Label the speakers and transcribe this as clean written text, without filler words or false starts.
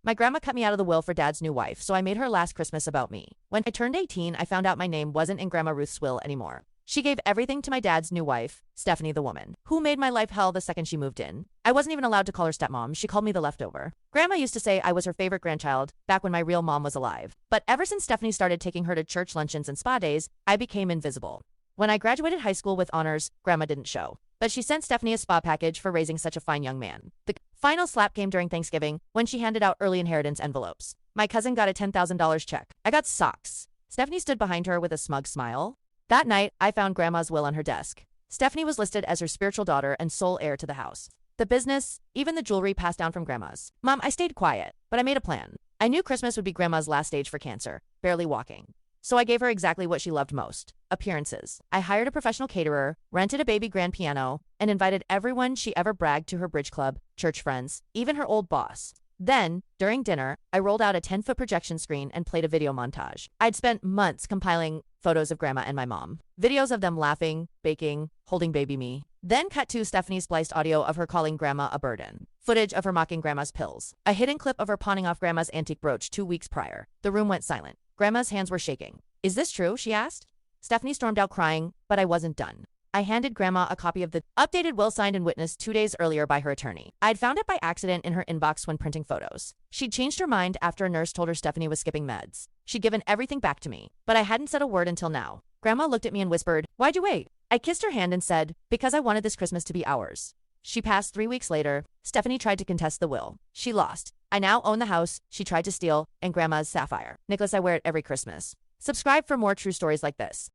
Speaker 1: My grandma cut me out of the will for Dad's new wife, so I made her last Christmas about me. When I turned 18, I found out my name wasn't in Grandma Ruth's will anymore. She gave everything to my dad's new wife, Stephanie the woman, who made my life hell the second she moved in. I wasn't even allowed to call her stepmom. She called me the leftover. Grandma used to say I was her favorite grandchild back when my real mom was alive. But ever since Stephanie started taking her to church luncheons and spa days, I became invisible. When I graduated high school with honors, Grandma didn't show. But she sent Stephanie a spa package for raising such a fine young man. The final slap came during Thanksgiving when she handed out early inheritance envelopes. My cousin got a $10,000 check. I got socks. Stephanie stood behind her with a smug smile. That night, I found Grandma's will on her desk. Stephanie was listed as her spiritual daughter and sole heir to the house. The business, even the jewelry passed down from Grandma's. Mom, I stayed quiet, but I made a plan. I knew Christmas would be Grandma's last stage for cancer, barely walking. So I gave her exactly what she loved most, appearances. I hired a professional caterer, rented a baby grand piano, and invited everyone she ever bragged to her bridge club, church friends, even her old boss. Then, during dinner, I rolled out a 10-foot projection screen and played a video montage. I'd spent months compiling photos of Grandma and my mom. Videos of them laughing, baking, holding baby me. Then cut to Stephanie's spliced audio of her calling Grandma a burden. Footage of her mocking Grandma's pills. A hidden clip of her pawning off Grandma's antique brooch 2 weeks prior. The room went silent. Grandma's hands were shaking. "Is this true?" she asked. Stephanie stormed out crying, but I wasn't done. I handed Grandma a copy of the updated will signed and witnessed 2 days earlier by her attorney. I'd found it by accident in her inbox when printing photos. She'd changed her mind after a nurse told her Stephanie was skipping meds. She'd given everything back to me, but I hadn't said a word until now. Grandma looked at me and whispered, "Why'd you wait?" I kissed her hand and said, "Because I wanted this Christmas to be ours." She passed 3 weeks later. Stephanie tried to contest the will. She lost. I now own the house she tried to steal and Grandma's sapphire. Nicholas, I wear it every Christmas. Subscribe for more true stories like this.